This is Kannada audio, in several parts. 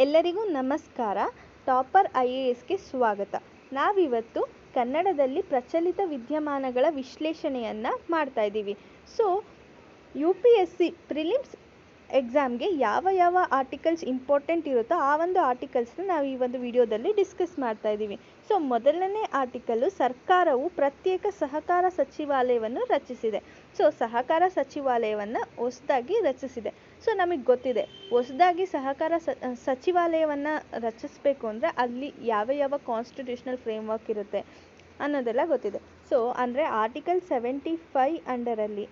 ಎಲ್ಲರಿಗೂ ನಮಸ್ಕಾರ. ಟಾಪರ್ IASಗೆ ಸ್ವಾಗತ. ನಾವಿವತ್ತು ಕನ್ನಡದಲ್ಲಿ ಪ್ರಚಲಿತ ವಿದ್ಯಮಾನಗಳ ವಿಶ್ಲೇಷಣೆಯನ್ನು ಮಾಡ್ತಾ ಇದ್ದೀವಿ. ಸೊ UPSC ಪ್ರಿಲಿಮ್ಸ್ ಎಕ್ಸಾಮ್ಗೆ ಯಾವ ಆರ್ಟಿಕಲ್ಸ್ ಇಂಪಾರ್ಟೆಂಟ್ ಇರುತ್ತೋ ಆ ಒಂದು ಆರ್ಟಿಕಲ್ಸ್ನ ನಾವು ಈ ಒಂದು ವಿಡಿಯೋದಲ್ಲಿ ಡಿಸ್ಕಸ್ ಮಾಡ್ತಾ ಇದ್ದೀವಿ. ಸೊ ಮೊದಲನೇ ಆರ್ಟಿಕಲ್ಲು, ಸರ್ಕಾರವು ಪ್ರತ್ಯೇಕ ಸಹಕಾರ ಸಚಿವಾಲಯವನ್ನು ರಚಿಸಿದೆ. ಸೊ ಸಹಕಾರ ಸಚಿವಾಲಯವನ್ನು ಹೊಸದಾಗಿ ರಚಿಸಿದೆ. ಸೊ ನಮಗೆ ಗೊತ್ತಿದೆ, ಹೊಸದಾಗಿ ಸಹಕಾರ ಸಚಿವಾಲಯವನ್ನು ರಚಿಸಬೇಕು ಅಂದರೆ ಅಲ್ಲಿ ಯಾವ ಕಾನ್ಸ್ಟಿಟ್ಯೂಷನಲ್ ಫ್ರೇಮ್ವರ್ಕ್ ಇರುತ್ತೆ ಅನ್ನೋದೆಲ್ಲ ಗೊತ್ತಿದೆ. ಸೊ ಅಂದರೆ ಆರ್ಟಿಕಲ್ 75 ಅಂಡರಲ್ಲಿ,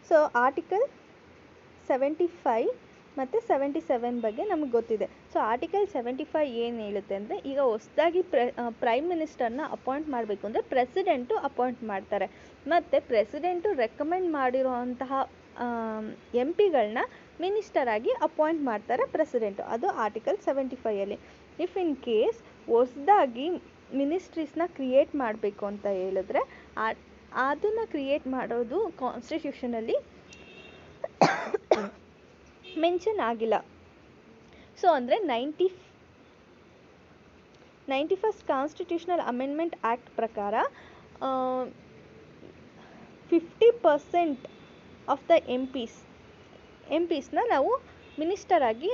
ಸೊ ಆರ್ಟಿಕಲ್ 75 ಮತ್ತು 77 ಬಗ್ಗೆ ನಮಗೆ ಗೊತ್ತಿದೆ. ಸೊ ಆರ್ಟಿಕಲ್ 75 ಏನು ಹೇಳುತ್ತೆ ಅಂದರೆ, ಈಗ ಹೊಸದಾಗಿ ಪ್ರೈಮ್ ಮಿನಿಸ್ಟರ್ನ ಅಪಾಯಿಂಟ್ ಮಾಡಬೇಕು ಅಂದರೆ ಪ್ರೆಸಿಡೆಂಟು ಅಪಾಯಿಂಟ್ ಮಾಡ್ತಾರೆ, ಮತ್ತು ಪ್ರೆಸಿಡೆಂಟು ರೆಕಮೆಂಡ್ ಮಾಡಿರೋಂತಹ MP ಗಳನ್ನ ಮಿನಿಸ್ಟರ್ ಆಗಿ ಅಪಾಯಿಂಟ್ ಮಾಡ್ತಾರೆ ಪ್ರೆಸಿಡೆಂಟು. ಅದು ಆರ್ಟಿಕಲ್ 75ಅಲ್ಲಿ. ಇಫ್ ಇನ್ ಕೇಸ್ ಹೊಸದಾಗಿ ಮಿನಿಸ್ಟ್ರೀಸ್ನ ಕ್ರಿಯೇಟ್ ಮಾಡಬೇಕು ಅಂತ ಹೇಳಿದ್ರೆ ಅದನ್ನು ಕ್ರಿಯೇಟ್ ಮಾಡೋದು ಕಾನ್ಸ್ಟಿಟ್ಯೂಷನಲ್ಲಿ ಮೆನ್ಷನ್ ಆಗಿಲ್ಲ. ಸೊ ಅಂದರೆ 91st ಕಾನ್ಸ್ಟಿಟ್ಯೂಷನಲ್ ಅಮೆಂಡ್ಮೆಂಟ್ ಆ್ಯಕ್ಟ್ ಪ್ರಕಾರ 50% ಆಫ್ ದ MPsನ ನಾವು ಮಿನಿಸ್ಟರ್ ಆಗಿ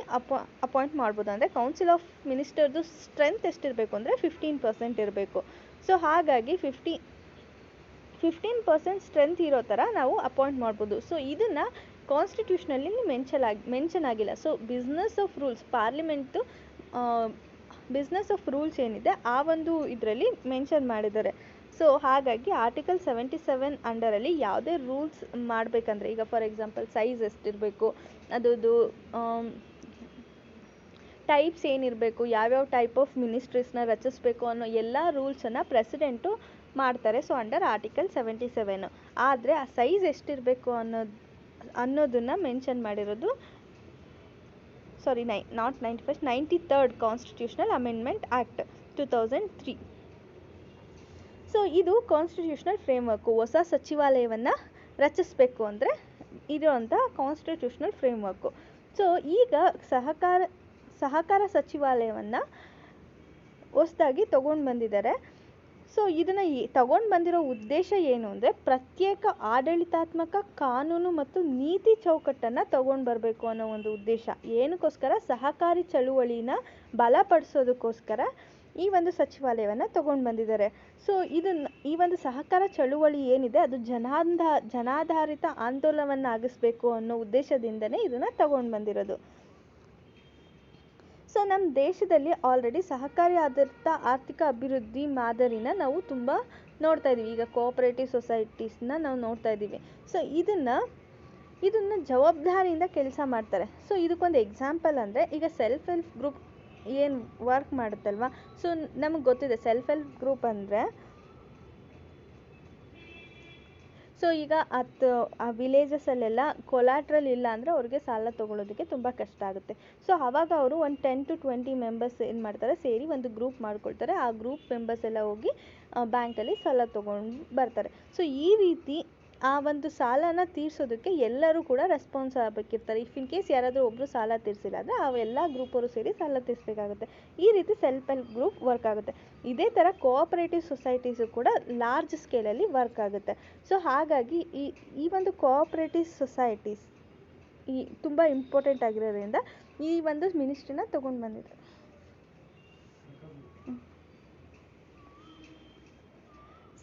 ಅಪಾಯಿಂಟ್ ಮಾಡ್ಬೋದು. ಅಂದರೆ ಕೌನ್ಸಿಲ್ ಆಫ್ ಮಿನಿಸ್ಟರ್ದು ಸ್ಟ್ರೆಂತ್ ಎಷ್ಟಿರಬೇಕು ಅಂದರೆ 15% ಇರಬೇಕು. ಸೊ ಹಾಗಾಗಿ 15% ಸ್ಟ್ರೆಂತ್ ಇರೋ ಥರ ನಾವು ಅಪಾಯಿಂಟ್ ಮಾಡ್ಬೋದು. ಸೊ ಇದನ್ನು ಕಾನ್ಸ್ಟಿಟ್ಯೂಷನಲ್ಲಿ ಮೆನ್ಷನ್ ಆಗಿಲ್ಲ. So business of rules, parliament business of rules ಏನಿದೆ ಆ ಒಂದು ಇದರಲ್ಲಿ ಮೆನ್ಷನ್ ಮಾಡಿದ್ದಾರೆ. ಸೊ ಹಾಗಾಗಿ ಆರ್ಟಿಕಲ್ 77 ಅಂಡರಲ್ಲಿ ಯಾವುದೇ ರೂಲ್ಸ್ ಮಾಡಬೇಕಂದ್ರೆ, ಈಗ ಫಾರ್ ಎಕ್ಸಾಂಪಲ್ ಸೈಜ್ ಎಷ್ಟಿರಬೇಕು, ಅದರದ್ದು ಟೈಪ್ಸ್ ಏನಿರಬೇಕು, ಯಾವ್ಯಾವ ಟೈಪ್ ಆಫ್ ಮಿನಿಸ್ಟ್ರೀಸ್ನ ರಚಿಸಬೇಕು ಅನ್ನೋ ಎಲ್ಲ ರೂಲ್ಸನ್ನು ಪ್ರೆಸಿಡೆಂಟು ಮಾಡ್ತಾರೆ. So under article 77. ಆದರೆ ಆ ಸೈಜ್ ಎಷ್ಟಿರಬೇಕು ಅನ್ನೋದನ್ನು ಮೆನ್ಷನ್ ಮಾಡಿರೋದು, sorry, not 91st, 93rd constitutional amendment act 2003. So ಇದು ಕಾನ್ಸ್ಟಿಟ್ಯೂಷನಲ್ ಫ್ರೇಮ್ವರ್ಕು. ಹೊಸ ಸಚಿವಾಲಯವನ್ನು ರಚಿಸಬೇಕು ಅಂದರೆ ಇರುವಂಥ ಕಾನ್ಸ್ಟಿಟ್ಯೂಷನಲ್ ಫ್ರೇಮ್ವರ್ಕು. ಸೊ ಈಗ ಸಹಕಾರ ಸಚಿವಾಲಯವನ್ನು ಹೊಸದಾಗಿ ತೊಗೊಂಡು ಬಂದಿದ್ದಾರೆ. ಸೊ ಇದನ್ನು ತಗೊಂಡು ಬಂದಿರೋ ಉದ್ದೇಶ ಏನು ಅಂದರೆ, ಪ್ರತ್ಯೇಕ ಆಡಳಿತಾತ್ಮಕ ಕಾನೂನು ಮತ್ತು ನೀತಿ ಚೌಕಟ್ಟನ್ನು ತಗೊಂಡು ಬರಬೇಕು ಅನ್ನೋ ಒಂದು ಉದ್ದೇಶ. ಏನಕ್ಕೋಸ್ಕರ? ಸಹಕಾರಿ ಚಳುವಳಿನ ಬಲಪಡಿಸೋದಕ್ಕೋಸ್ಕರ ಈ ಒಂದು ಸಚಿವಾಲಯವನ್ನು ತಗೊಂಡು ಬಂದಿದ್ದಾರೆ. ಸೊ ಈ ಒಂದು ಸಹಕಾರ ಚಳುವಳಿ ಏನಿದೆ ಅದು ಜನಾಧಾರಿತ ಆಂದೋಲನವನ್ನಾಗಿಸಬೇಕು ಅನ್ನೋ ಉದ್ದೇಶದಿಂದನೇ ಇದನ್ನು ತಗೊಂಡು ಬಂದಿರೋದು. ಸೊ ನಮ್ಮ ದೇಶದಲ್ಲಿ ಆಲ್ರೆಡಿ ಸಹಕಾರಿ ಆಧಾರಿತ ಆರ್ಥಿಕ ಅಭಿವೃದ್ಧಿ ಮಾದರಿನ ನಾವು ತುಂಬ ನೋಡ್ತಾ ಇದ್ದೀವಿ. ಈಗ ಕೋಆಪರೇಟಿವ್ ಸೊಸೈಟೀಸ್ನ ನಾವು ನೋಡ್ತಾ ಇದ್ದೀವಿ. ಸೊ ಇದನ್ನು ಜವಾಬ್ದಾರಿಯಿಂದ ಕೆಲಸ ಮಾಡ್ತಾರೆ. ಸೊ ಇದಕ್ಕೊಂದು ಎಕ್ಸಾಂಪಲ್ ಅಂದರೆ, ಈಗ ಸೆಲ್ಫ್ ಹೆಲ್ಪ್ ಗ್ರೂಪ್ ಏನು ವರ್ಕ್ ಮಾಡುತ್ತಲ್ವ, ಸೊ ನಮಗೆ ಗೊತ್ತಿದೆ ಸೆಲ್ಫ್ ಹೆಲ್ಪ್ ಗ್ರೂಪ್ ಅಂದರೆ, ಸೊ ಈಗ ಆ ವಿಲೇಜಸಲ್ಲೆಲ್ಲ ಕೊಲಾಟ್ರಲ್ ಇಲ್ಲ ಅಂದರೆ ಅವ್ರಿಗೆ ಸಾಲ ತೊಗೊಳೋದಕ್ಕೆ ತುಂಬ ಕಷ್ಟ ಆಗುತ್ತೆ. ಸೊ ಆವಾಗ ಅವರು ಒಂದು 10 to 20 ಮೆಂಬರ್ಸ್ ಏನು ಮಾಡ್ತಾರೆ, ಸೇರಿ ಒಂದು ಗ್ರೂಪ್ ಮಾಡ್ಕೊಳ್ತಾರೆ. ಆ ಗ್ರೂಪ್ ಮೆಂಬರ್ಸ್ ಎಲ್ಲ ಹೋಗಿ ಬ್ಯಾಂಕಲ್ಲಿ ಸಾಲ ತೊಗೊಂಡು ಬರ್ತಾರೆ. ಸೊ ಈ ರೀತಿ ಆ ಒಂದು ಸಾಲನ ತೀರಿಸೋದಕ್ಕೆ ಎಲ್ಲರೂ ಕೂಡ ರೆಸ್ಪಾನ್ಸ್ ಆಗಬೇಕಿರ್ತಾರೆ. ಇಫ್ ಇನ್ ಕೇಸ್ ಯಾರಾದರೂ ಒಬ್ಬರು ಸಾಲ ತೀರಿಸಿಲ್ಲ ಅಂದರೆ ಅವೆಲ್ಲ ಗ್ರೂಪವರು ಸೇರಿ ಸಾಲ ತೀರಿಸಬೇಕಾಗುತ್ತೆ. ಈ ರೀತಿ ಸೆಲ್ಫ್ ಹೆಲ್ಪ್ ಗ್ರೂಪ್ ವರ್ಕ್ ಆಗುತ್ತೆ. ಇದೇ ಥರ ಕೋಆಪರೇಟಿವ್ ಸೊಸೈಟೀಸು ಕೂಡ ಲಾರ್ಜ್ ಸ್ಕೇಲಲ್ಲಿ ವರ್ಕ್ ಆಗುತ್ತೆ. ಸೊ ಹಾಗಾಗಿ ಈ ಒಂದು ಕೋಆಪರೇಟಿವ್ ಸೊಸೈಟೀಸ್ ತುಂಬ ಇಂಪಾರ್ಟೆಂಟ್ ಆಗಿರೋದ್ರಿಂದ ಈ ಒಂದು ಮಿನಿಸ್ಟ್ರಿನ ತೊಗೊಂಡು ಬಂದಿದ್ದಾರೆ.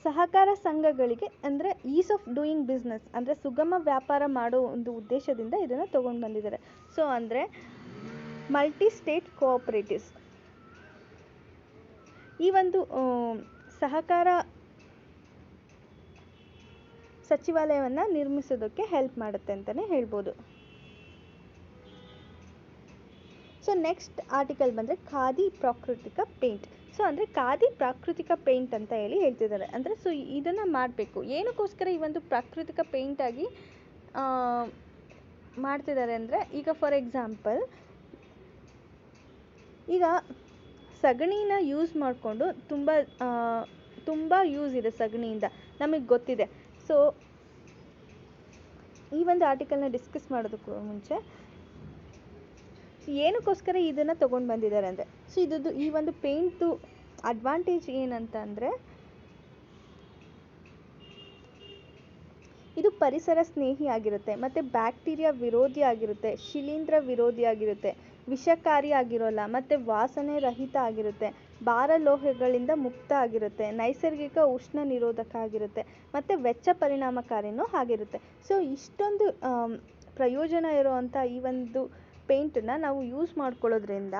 ಸಹಕಾರ ಸಂಘಗಳಿಗೆ ಅಂದರೆ ಈಸ್ ಆಫ್ ಡೂಯಿಂಗ್ ಬಿಸ್ನೆಸ್ ಅಂದರೆ ಸುಗಮ ವ್ಯಾಪಾರ ಮಾಡೋ ಒಂದು ಉದ್ದೇಶದಿಂದ ಇದನ್ನು ತೊಗೊಂಡು ಬಂದಿದ್ದಾರೆ. ಸೊ ಅಂದರೆ ಮಲ್ಟಿ ಸ್ಟೇಟ್ ಕೋಆಪರೇಟಿವ್ಸ್ ಈ ಒಂದು ಸಹಕಾರ ಸಚಿವಾಲಯವನ್ನು ನಿರ್ಮಿಸೋದಕ್ಕೆ ಹೆಲ್ಪ್ ಮಾಡುತ್ತೆ ಅಂತಲೇ ಹೇಳ್ಬೋದು. ಸೊ ನೆಕ್ಸ್ಟ್ ಆರ್ಟಿಕಲ್ ಬಂದರೆ ಖಾದಿ ಪ್ರಾಕೃತಿಕ ಪೇಂಟ್. ಸೊ ಅಂದರೆ ಖಾದಿ ಪ್ರಾಕೃತಿಕ ಪೇಂಟ್ ಅಂತ ಹೇಳ್ತಿದ್ದಾರೆ. ಅಂದರೆ ಸೊ ಇದನ್ನು ಮಾಡಬೇಕು. ಏನಕ್ಕೋಸ್ಕರ ಈ ಒಂದು ಪ್ರಾಕೃತಿಕ ಪೇಂಟಾಗಿ ಮಾಡ್ತಿದ್ದಾರೆ ಅಂದರೆ, ಈಗ ಫಾರ್ ಎಕ್ಸಾಂಪಲ್ ಈಗ ಸಗಣಿನ ಯೂಸ್ ಮಾಡಿಕೊಂಡು ತುಂಬ ಯೂಸ್ ಇದೆ ಸಗಣಿಯಿಂದ, ನಮಗೆ ಗೊತ್ತಿದೆ. ಸೊ ಈ ಒಂದು ಆರ್ಟಿಕಲ್ನ ಡಿಸ್ಕಸ್ ಮಾಡೋದಕ್ಕೂ ಮುಂಚೆ ಸೊ ಏನಕ್ಕೋಸ್ಕರ ಇದನ್ನು ತೊಗೊಂಡು ಬಂದಿದ್ದಾರೆ ಅಂದರೆ, ಸೊ ಇದು ಈ ಒಂದು ಪೇಂಟ್ದು ಅಡ್ವಾಂಟೇಜ್ ಏನಂತ ಅಂದರೆ, ಇದು ಪರಿಸರ ಸ್ನೇಹಿ ಆಗಿರುತ್ತೆ, ಮತ್ತು ಬ್ಯಾಕ್ಟೀರಿಯಾ ವಿರೋಧಿ ಆಗಿರುತ್ತೆ, ಶಿಲೀಂಧ್ರ ವಿರೋಧಿ ಆಗಿರುತ್ತೆ, ವಿಷಕಾರಿ ಆಗಿರೋಲ್ಲ, ಮತ್ತು ವಾಸನೆ ರಹಿತ ಆಗಿರುತ್ತೆ, ಭಾರ ಲೋಹಗಳಿಂದ ಮುಕ್ತ ಆಗಿರುತ್ತೆ, ನೈಸರ್ಗಿಕ ಉಷ್ಣ ನಿರೋಧಕ ಆಗಿರುತ್ತೆ, ಮತ್ತು ವೆಚ್ಚ ಪರಿಣಾಮಕಾರಿನೂ ಆಗಿರುತ್ತೆ. ಸೊ ಇಷ್ಟೊಂದು ಪ್ರಯೋಜನ ಇರುವಂಥ ಈ ಒಂದು ಪೇಂಟನ್ನು ನಾವು ಯೂಸ್ ಮಾಡ್ಕೊಳ್ಳೋದ್ರಿಂದ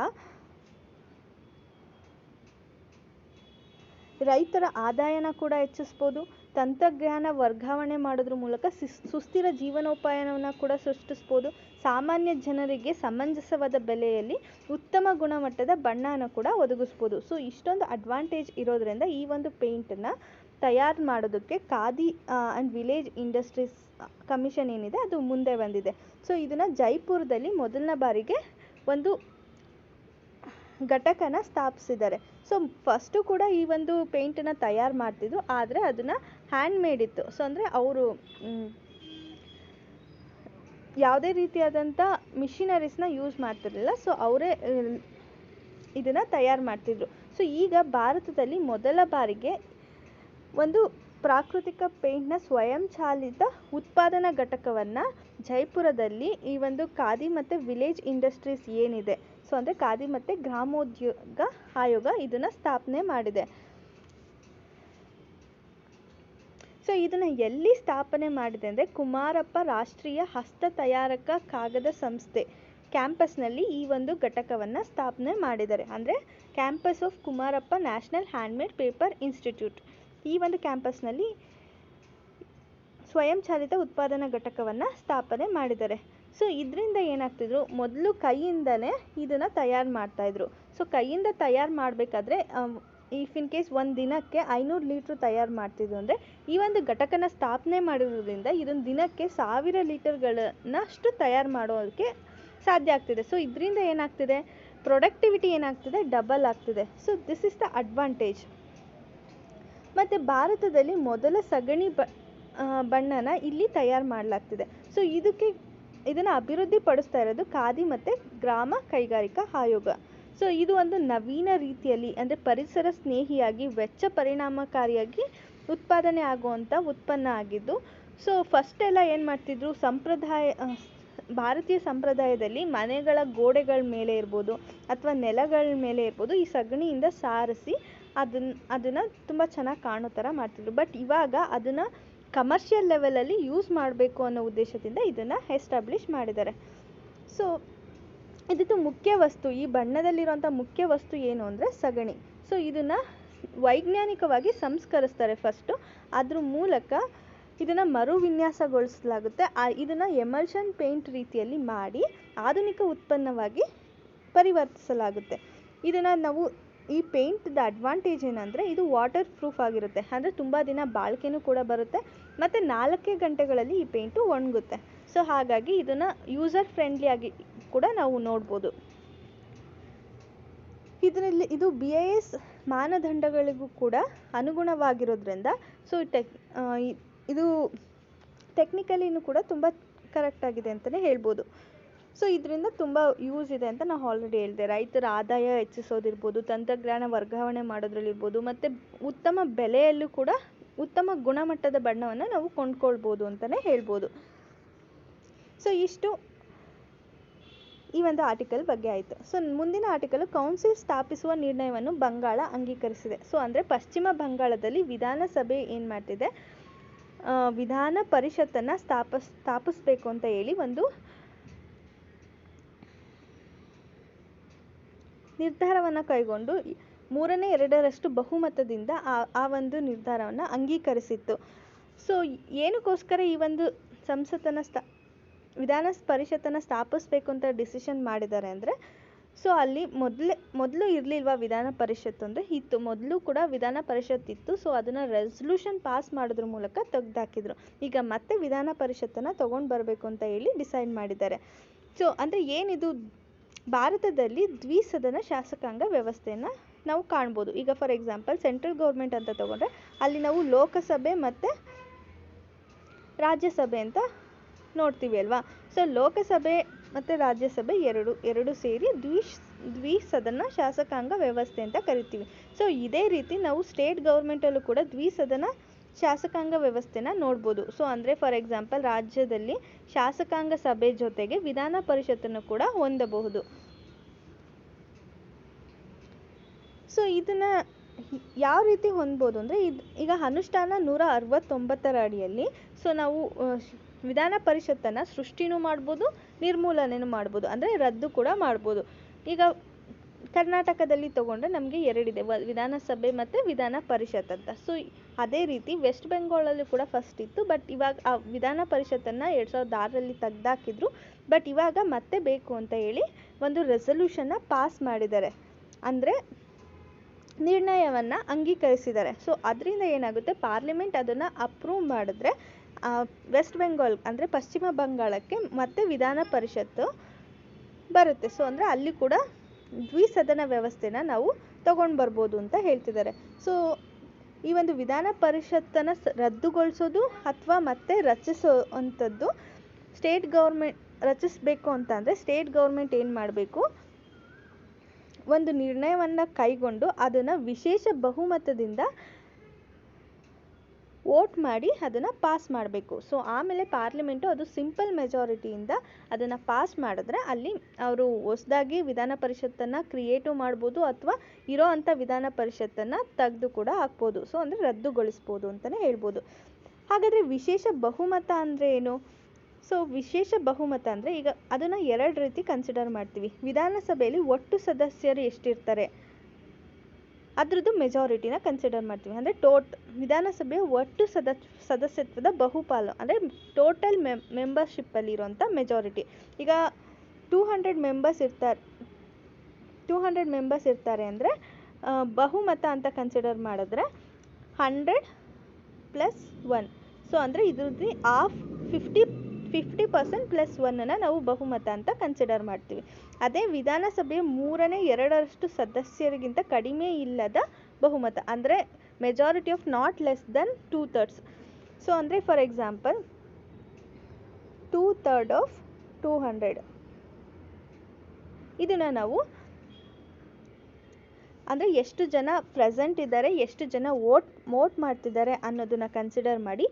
ರೈತರ ಆದಾಯನ ಕೂಡ ಹೆಚ್ಚಿಸ್ಬೋದು, ತಂತ್ರಜ್ಞಾನ ವರ್ಗಾವಣೆ ಮಾಡೋದ್ರ ಮೂಲಕ ಸುಸ್ಥಿರ ಜೀವನೋಪಾಯವನ್ನು ಕೂಡ ಸೃಷ್ಟಿಸ್ಬೋದು, ಸಾಮಾನ್ಯ ಜನರಿಗೆ ಸಮಂಜಸವಾದ ಬೆಲೆಯಲ್ಲಿ ಉತ್ತಮ ಗುಣಮಟ್ಟದ ಬಣ್ಣನ ಕೂಡ ಒದಗಿಸ್ಬೋದು. ಸೊ ಇಷ್ಟೊಂದು ಅಡ್ವಾಂಟೇಜ್ ಇರೋದ್ರಿಂದ ಈ ಒಂದು ಪೇಂಟನ್ನು ತಯಾರು ಮಾಡೋದಕ್ಕೆ khadi and village industries commission ಏನಿದೆ ಅದು ಮುಂದೆ ಬಂದಿದೆ. ಸೊ ಇದನ್ನು ಜೈಪುರದಲ್ಲಿ ಮೊದಲನೇ ಬಾರಿಗೆ ಒಂದು ಘಟಕನ ಸ್ಥಾಪಿಸಿದ್ದಾರೆ. ಸೊ ಫಸ್ಟು ಕೂಡ ಈ ಒಂದು ಪೇಂಟನ್ನು ತಯಾರು ಮಾಡ್ತಿದ್ರು, ಆದರೆ ಅದನ್ನು ಹ್ಯಾಂಡ್ ಮೇಡ್ ಇತ್ತು. ಸೊ ಅಂದರೆ ಅವರು ಯಾವುದೇ ರೀತಿಯಾದಂಥ ಮಿಷಿನರೀಸ್ನ ಯೂಸ್ ಮಾಡ್ತಿರಲಿಲ್ಲ. ಸೊ ಅವರೇ ಇದನ್ನು ತಯಾರು ಮಾಡ್ತಿದ್ರು. ಸೊ ಈಗ ಭಾರತದಲ್ಲಿ ಮೊದಲ ಬಾರಿಗೆ ಒಂದು ಪ್ರಾಕೃತಿಕ ಪೇಂಟ್ನ ಸ್ವಯಂಚಾಲಿತ ಉತ್ಪಾದನಾ ಘಟಕವನ್ನು ಜೈಪುರದಲ್ಲಿ ಈ ಒಂದು ಖಾದಿ ಮತ್ತು ವಿಲೇಜ್ ಇಂಡಸ್ಟ್ರೀಸ್ ಏನಿದೆ, ಸೊ ಅಂದರೆ ಖಾದಿ ಮತ್ತು ಗ್ರಾಮೋದ್ಯೋಗ ಆಯೋಗ ಇದನ್ನು ಸ್ಥಾಪನೆ ಮಾಡಿದೆ. ಸೊ ಇದನ್ನು ಎಲ್ಲಿ ಸ್ಥಾಪನೆ ಮಾಡಿದೆ ಅಂದರೆ, ಕುಮಾರಪ್ಪ ರಾಷ್ಟ್ರೀಯ ಹಸ್ತ ತಯಾರಕ ಕಾಗದ ಸಂಸ್ಥೆ ಕ್ಯಾಂಪಸ್ನಲ್ಲಿ ಈ ಒಂದು ಘಟಕವನ್ನು ಸ್ಥಾಪನೆ ಮಾಡಿದ್ದಾರೆ. ಅಂದರೆ campus of Kumarappa national handmade paper institute, ಈ ಒಂದು ಕ್ಯಾಂಪಸ್ನಲ್ಲಿ ಸ್ವಯಂಚಾಲಿತ ಉತ್ಪಾದನಾ ಘಟಕವನ್ನು ಸ್ಥಾಪನೆ ಮಾಡಿದ್ದಾರೆ. ಸೊ ಇದರಿಂದ ಏನಾಗ್ತಿದ್ರು, ಮೊದಲು ಕೈಯಿಂದಲೇ ಇದನ್ನು ತಯಾರು ಮಾಡ್ತಾಯಿದ್ರು. ಸೊ ಕೈಯಿಂದ ತಯಾರು ಮಾಡಬೇಕಾದ್ರೆ ಇಫ್ ಇನ್ ಕೇಸ್ ಒಂದು ದಿನಕ್ಕೆ 500 ಲೀಟ್ರ್ ತಯಾರು ಮಾಡ್ತಿದ್ರು ಅಂದರೆ, ಈ ಒಂದು ಘಟಕನ ಸ್ಥಾಪನೆ ಮಾಡಿರೋದ್ರಿಂದ ಇದೊಂದು ದಿನಕ್ಕೆ 1000 ಲೀಟರ್ಗಳನ್ನಷ್ಟು ತಯಾರು ಮಾಡೋದಕ್ಕೆ ಸಾಧ್ಯ ಆಗ್ತಿದೆ. ಸೊ ಇದರಿಂದ ಏನಾಗ್ತಿದೆ, ಪ್ರೊಡಕ್ಟಿವಿಟಿ ಏನಾಗ್ತಿದೆ, ಡಬಲ್ ಆಗ್ತಿದೆ. So this is the advantage. ಮತ್ತು ಭಾರತದಲ್ಲಿ ಮೊದಲ ಸಗಣಿ ಬಣ್ಣನ ಇಲ್ಲಿ ತಯಾರು ಮಾಡಲಾಗ್ತಿದೆ. ಸೊ ಇದನ್ನು ಅಭಿವೃದ್ಧಿ ಪಡಿಸ್ತಾ ಇರೋದು ಖಾದಿ ಮತ್ತು ಗ್ರಾಮ ಕೈಗಾರಿಕಾ ಆಯೋಗ. ಸೊ ಇದು ಒಂದು ನವೀನ ರೀತಿಯಲ್ಲಿ, ಅಂದರೆ ಪರಿಸರ ಸ್ನೇಹಿಯಾಗಿ ವೆಚ್ಚ ಪರಿಣಾಮಕಾರಿಯಾಗಿ ಉತ್ಪಾದನೆ ಆಗುವಂಥ ಉತ್ಪನ್ನ ಆಗಿದ್ದು, ಸೊ ಫಸ್ಟೆಲ್ಲ ಏನು ಮಾಡ್ತಿದ್ರು, ಭಾರತೀಯ ಸಂಪ್ರದಾಯದಲ್ಲಿ ಮನೆಗಳ ಗೋಡೆಗಳ ಮೇಲೆ ಇರ್ಬೋದು ಅಥವಾ ನೆಲಗಳ ಮೇಲೆ ಇರ್ಬೋದು ಈ ಸಗಣಿಯಿಂದ ಸಾರಿಸಿ ಅದನ್ನು ತುಂಬ ಚೆನ್ನಾಗಿ ಕಾಣೋ ಥರ ಮಾಡ್ತಿದ್ರು. ಬಟ್ ಇವಾಗ ಅದನ್ನು ಕಮರ್ಷಿಯಲ್ ಲೆವೆಲಲ್ಲಿ ಯೂಸ್ ಮಾಡಬೇಕು ಅನ್ನೋ ಉದ್ದೇಶದಿಂದ ಇದನ್ನು ಎಸ್ಟಾಬ್ಲಿಷ್ ಮಾಡಿದ್ದಾರೆ. ಸೊ ಇದಿತ್ತು ಮುಖ್ಯ ವಸ್ತು, ಈ ಬಣ್ಣದಲ್ಲಿರುವಂಥ ಮುಖ್ಯ ವಸ್ತು ಏನು ಅಂದರೆ ಸಗಣಿ. ಸೊ ಇದನ್ನು ವೈಜ್ಞಾನಿಕವಾಗಿ ಸಂಸ್ಕರಿಸ್ತಾರೆ ಫಸ್ಟು, ಅದ್ರ ಮೂಲಕ ಇದನ್ನು ಮರುವಿನ್ಯಾಸಗೊಳಿಸಲಾಗುತ್ತೆ. ಇದನ್ನು ಎಮಲ್ಷನ್ ಪೇಂಟ್ ರೀತಿಯಲ್ಲಿ ಮಾಡಿ ಆಧುನಿಕ ಉತ್ಪನ್ನವಾಗಿ ಪರಿವರ್ತಿಸಲಾಗುತ್ತೆ. ಇದನ್ನು ನಾವು ಈ ಪೇಂಟ್ದ ಅಡ್ವಾಂಟೇಜ್ ಏನಂದರೆ, ಇದು ವಾಟರ್ ಪ್ರೂಫ್ ಆಗಿರುತ್ತೆ, ಅಂದರೆ ತುಂಬ ದಿನ ಬಾಳಿಕೆನೂ ಕೂಡ ಬರುತ್ತೆ, ಮತ್ತು 4 ಗಂಟೆಗಳಲ್ಲಿ ಈ ಪೇಂಟು ಒಣಗುತ್ತೆ. ಸೊ ಹಾಗಾಗಿ ಇದನ್ನು ಯೂಸರ್ ಫ್ರೆಂಡ್ಲಿಯಾಗಿ ಕೂಡ ನಾವು ನೋಡ್ಬೋದು. ಇದು BIS ಮಾನದಂಡಗಳಿಗೂ ಕೂಡ ಅನುಗುಣವಾಗಿರೋದ್ರಿಂದ ಸೊ ಇದು ಟೆಕ್ನಿಕಲಿನೂ ಕೂಡ ತುಂಬ ಕರೆಕ್ಟಾಗಿದೆ ಅಂತಲೇ ಹೇಳ್ಬೋದು. ಸೊ ಇದರಿಂದ ತುಂಬ ಯೂಸ್ ಇದೆ ಅಂತ ನಾವು ಆಲ್ರೆಡಿ ಹೇಳಿದೆ. ರೈತರ ಆದಾಯ ಹೆಚ್ಚಿಸೋದಿರ್ಬೋದು, ತಂತ್ರಜ್ಞಾನ ವರ್ಗಾವಣೆ ಮಾಡೋದ್ರಲ್ಲಿರ್ಬೋದು, ಮತ್ತು ಉತ್ತಮ ಬೆಲೆಯಲ್ಲೂ ಕೂಡ ಉತ್ತಮ ಗುಣಮಟ್ಟದ ಬಣ್ಣವನ್ನು ನಾವು ಕೊಂಡ್ಕೊಳ್ಬೋದು ಅಂತಲೇ ಹೇಳ್ಬೋದು. ಸೊ ಇಷ್ಟು ಈ ಒಂದು ಆರ್ಟಿಕಲ್ ಬಗ್ಗೆ ಆಯಿತು. ಸೊ ಮುಂದಿನ ಆರ್ಟಿಕಲ್, ಕೌನ್ಸಿಲ್ ಸ್ಥಾಪಿಸುವ ನಿರ್ಣಯವನ್ನು ಬಂಗಾಳ ಅಂಗೀಕರಿಸಿದೆ. ಸೊ ಅಂದರೆ ಪಶ್ಚಿಮ ಬಂಗಾಳದಲ್ಲಿ ವಿಧಾನಸಭೆ ಏನು ಮಾಡ್ತಿದೆ, ವಿಧಾನ ಪರಿಷತ್ತನ್ನು ಸ್ಥಾಪಿಸಬೇಕು ಅಂತ ಹೇಳಿ ಒಂದು ನಿರ್ಧಾರವನ್ನು ಕೈಗೊಂಡು 3/2 ಬಹುಮತದಿಂದ ಆ ಒಂದು ನಿರ್ಧಾರವನ್ನು ಅಂಗೀಕರಿಸಿತ್ತು. ಸೊ ಏನಕ್ಕೋಸ್ಕರ ಈ ಒಂದು ವಿಧಾನ ಪರಿಷತ್ತನ್ನು ಸ್ಥಾಪಿಸಬೇಕು ಅಂತ ಡಿಸಿಷನ್ ಮಾಡಿದ್ದಾರೆ ಅಂದರೆ, ಸೊ ಅಲ್ಲಿ ಮೊದಲು ಇರಲಿಲ್ವಾ ವಿಧಾನ ಪರಿಷತ್ತು ಅಂದರೆ, ಇತ್ತು, ಮೊದಲು ಕೂಡ ವಿಧಾನ ಪರಿಷತ್ ಇತ್ತು. ಸೊ ಅದನ್ನು ರೆಸಲ್ಯೂಷನ್ ಪಾಸ್ ಮಾಡೋದ್ರ ಮೂಲಕ ತೆಗೆದಾಕಿದ್ರು. ಈಗ ಮತ್ತೆ ವಿಧಾನ ಪರಿಷತ್ತನ್ನು ತೊಗೊಂಡು ಬರಬೇಕು ಅಂತ ಹೇಳಿ ಡಿಸೈಡ್ ಮಾಡಿದ್ದಾರೆ. ಸೊ ಅಂದರೆ ಏನಿದು, ಭಾರತದಲ್ಲಿ ದ್ವಿಸದನ ಶಾಸಕಾಂಗ ವ್ಯವಸ್ಥೆಯನ್ನು ನಾವು ಕಾಣ್ಬೋದು. ಈಗ ಫಾರ್ ಎಕ್ಸಾಂಪಲ್ ಸೆಂಟ್ರಲ್ ಗೌರ್ಮೆಂಟ್ ಅಂತ ತೊಗೊಂಡ್ರೆ ಅಲ್ಲಿ ನಾವು ಲೋಕಸಭೆ ಮತ್ತು ರಾಜ್ಯಸಭೆ ಅಂತ ನೋಡ್ತೀವಿ ಅಲ್ವಾ. ಸೊ ಲೋಕಸಭೆ ಮತ್ತು ರಾಜ್ಯಸಭೆ ಎರಡು ಸೇರಿ ದ್ವಿಸದನ ಶಾಸಕಾಂಗ ವ್ಯವಸ್ಥೆ ಅಂತ ಕರಿತೀವಿ. ಸೊ ಇದೇ ರೀತಿ ನಾವು ಸ್ಟೇಟ್ ಗೌರ್ಮೆಂಟಲ್ಲೂ ಕೂಡ ದ್ವಿಸದನ ಶಾಸಕಾಂಗ ವ್ಯವಸ್ಥೆನ ನೋಡ್ಬೋದು. ಸೊ ಅಂದರೆ ಫಾರ್ ಎಕ್ಸಾಂಪಲ್ ರಾಜ್ಯದಲ್ಲಿ ಶಾಸಕಾಂಗ ಸಭೆ ಜೊತೆಗೆ ವಿಧಾನ ಪರಿಷತ್ತನ್ನು ಕೂಡ ಹೊಂದಬಹುದು. ಸೊ ಇದನ್ನು ಯಾವ ರೀತಿ ಹೊಂದ್ಬೋದು ಅಂದರೆ ಈಗ ಅನುಷ್ಠಾನ 169ರ ಅಡಿಯಲ್ಲಿ ಸೊ ನಾವು ವಿಧಾನ ಪರಿಷತ್ತನ್ನು ಸೃಷ್ಟಿನೂ ಮಾಡ್ಬೋದು, ನಿರ್ಮೂಲನೆನೂ ಮಾಡ್ಬೋದು, ಅಂದರೆ ರದ್ದು ಕೂಡ ಮಾಡ್ಬೋದು. ಈಗ ಕರ್ನಾಟಕದಲ್ಲಿ ತೊಗೊಂಡ್ರೆ ನಮಗೆ ಎರಡಿದೆ, ವಿಧಾನಸಭೆ ಮತ್ತು ವಿಧಾನ ಪರಿಷತ್ ಅಂತ. ಸೊ ಅದೇ ರೀತಿ ವೆಸ್ಟ್ ಬೆಂಗಾಲಲ್ಲೂ ಕೂಡ ಫಸ್ಟ್ ಇತ್ತು, ಬಟ್ ಇವಾಗ ಆ ವಿಧಾನ ಪರಿಷತ್ತನ್ನು 2006ರಲ್ಲಿ ತೆಗ್ದಾಕಿದ್ರು. ಬಟ್ ಇವಾಗ ಮತ್ತೆ ಬೇಕು ಅಂತ ಹೇಳಿ ಒಂದು ರೆಸಲ್ಯೂಷನ್ನ ಪಾಸ್ ಮಾಡಿದ್ದಾರೆ, ಅಂದರೆ ನಿರ್ಣಯವನ್ನು ಅಂಗೀಕರಿಸಿದ್ದಾರೆ. ಸೊ ಅದರಿಂದ ಏನಾಗುತ್ತೆ, ಪಾರ್ಲಿಮೆಂಟ್ ಅದನ್ನು ಅಪ್ರೂವ್ ಮಾಡಿದ್ರೆ ವೆಸ್ಟ್ ಬೆಂಗಾಲ್ ಅಂದರೆ ಪಶ್ಚಿಮ ಬಂಗಾಳಕ್ಕೆ ಮತ್ತೆ ವಿಧಾನ ಪರಿಷತ್ತು ಬರುತ್ತೆ. ಸೊ ಅಂದರೆ ಅಲ್ಲಿ ಕೂಡ ದ್ವಿಸದನ ವ್ಯವಸ್ಥೆನ ನಾವು ತಗೊಂಡು ಬರ್ಬೋದು ಅಂತ ಹೇಳ್ತಿದ್ದಾರೆ. ಸೊ ಈ ಒಂದು ವಿಧಾನ ಪರಿಷತ್ತನ್ನು ರದ್ದುಗೊಳಿಸೋದು ಅಥವಾ ಮತ್ತೆ ರಚಿಸೋ ಅಂಥದ್ದು ಸ್ಟೇಟ್ ಗೌರ್ಮೆಂಟ್ ರಚಿಸಬೇಕು ಅಂತ ಅಂದರೆ ಸ್ಟೇಟ್ ಗೌರ್ಮೆಂಟ್ ಏನು ಮಾಡಬೇಕು, ಒಂದು ನಿರ್ಣಯವನ್ನು ಕೈಗೊಂಡು ಅದನ್ನು ವಿಶೇಷ ಬಹುಮತದಿಂದ ವೋಟ್ ಮಾಡಿ ಅದನ್ನು ಪಾಸ್ ಮಾಡಬೇಕು. ಸೊ ಆಮೇಲೆ ಪಾರ್ಲಿಮೆಂಟು ಅದು ಸಿಂಪಲ್ ಮೆಜಾರಿಟಿಯಿಂದ ಅದನ್ನು ಪಾಸ್ ಮಾಡಿದ್ರೆ ಅಲ್ಲಿ ಅವರು ಹೊಸದಾಗಿ ವಿಧಾನ ಪರಿಷತ್ತನ್ನು ಕ್ರಿಯೇಟು ಮಾಡ್ಬೋದು ಅಥವಾ ಇರೋ ಅಂಥ ವಿಧಾನ ಪರಿಷತ್ತನ್ನು ತೆಗೆದು ಕೂಡ ಹಾಕ್ಬೋದು. ಸೊ ಅಂದರೆ ರದ್ದುಗೊಳಿಸ್ಬೋದು ಅಂತಲೇ ಹೇಳ್ಬೋದು. ಹಾಗಾದರೆ ವಿಶೇಷ ಬಹುಮತ ಅಂದರೆ ಏನು? ಸೊ ವಿಶೇಷ ಬಹುಮತ ಅಂದರೆ ಈಗ ಅದನ್ನು ಎರಡು ರೀತಿ ಕನ್ಸಿಡರ್ ಮಾಡ್ತೀವಿ. ವಿಧಾನಸಭೆಯಲ್ಲಿ ಒಟ್ಟು ಸದಸ್ಯರು ಎಷ್ಟಿರ್ತಾರೆ ಅದರದ್ದು ಮೆಜಾರಿಟಿನ ಕನ್ಸಿಡರ್ ಮಾಡ್ತೀವಿ. ಅಂದರೆ ವಿಧಾನಸಭೆಯ ಒಟ್ಟು ಸದಸ್ಯತ್ವದ ಬಹುಪಾಲು ಅಂದರೆ ಟೋಟಲ್ ಮೆಂಬರ್ಶಿಪ್ಪಲ್ಲಿರೋಂಥ ಮೆಜಾರಿಟಿ. ಈಗ 200 ಮೆಂಬರ್ಸ್ ಇರ್ತಾರೆ ಅಂದರೆ ಬಹುಮತ ಅಂತ ಕನ್ಸಿಡರ್ ಮಾಡಿದ್ರೆ 100+1. ಸೊ ಅಂದರೆ ಇದ್ರದ್ದು 50% +1 ನಾವು ಬಹುಮತ ಅಂತ ಕನ್ಸಿಡರ್ ಮಾಡ್ತೀವಿ. ಅದೇ ವಿಧಾನಸಭೆಯ 2/3 ಸದಸ್ಯರಿಗಿಂತ ಕಡಿಮೆ ಇಲ್ಲದ ಬಹುಮತ ಅಂದರೆ majority of not less than 2/3. So ಅಂದರೆ ಫಾರ್ ಎಕ್ಸಾಂಪಲ್ 2/3 ಆಫ್ 200 ಇದನ್ನು ನಾವು ಅಂದರೆ ಎಷ್ಟು ಜನ ಪ್ರೆಸೆಂಟ್ ಇದ್ದಾರೆ, ಎಷ್ಟು ಜನ ವೋಟ್ ಮಾಡ್ತಿದ್ದಾರೆ ಅನ್ನೋದನ್ನು ಕನ್ಸಿಡರ್ ಮಾಡಿ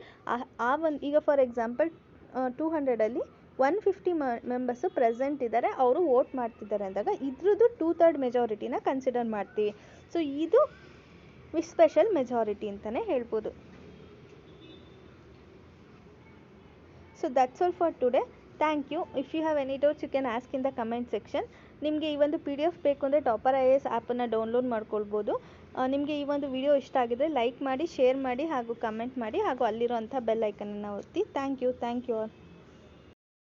ಈಗ ಫಾರ್ ಎಕ್ಸಾಂಪಲ್ 200ಅಲ್ಲಿ 150 ಮೆಂಬರ್ಸು ಪ್ರೆಸೆಂಟ್ ಇದ್ದಾರೆ, ಅವರು ವೋಟ್ ಮಾಡ್ತಿದ್ದಾರೆ ಅಂದಾಗ ಇದ್ರದ್ದು 2/3 ಮೆಜಾರಿಟಿನ ಕನ್ಸಿಡರ್ ಮಾಡ್ತೀವಿ. ಸೊ ಇದು ಸ್ಪೆಷಲ್ ಮೆಜಾರಿಟಿ ಅಂತಲೇ ಹೇಳ್ಬೋದು. So that's all for today. Thank you. If you have any doubts you can ask in the comment section. ನಿಮಗೆ ಈ ಒಂದು PDF ಬೇಕು ಅಂದರೆ ಟಾಪರ್ IAS ಆ್ಯಪನ್ನು ಡೌನ್ಲೋಡ್ ಮಾಡ್ಕೊಳ್ಬೋದು. ನಿಮಗೆ ಈ ಒಂದು ವಿಡಿಯೋ ಇಷ್ಟ ಆಗಿದ್ರೆ ಲೈಕ್ ಮಾಡಿ, ಶೇರ್ ಮಾಡಿ ಹಾಗೂ ಕಮೆಂಟ್ ಮಾಡಿ ಹಾಗೂ ಅಲ್ಲಿರೋಂಥ ಬೆಲ್ ಐಕನನ್ನು ಒತ್ತಿ. Thank you all.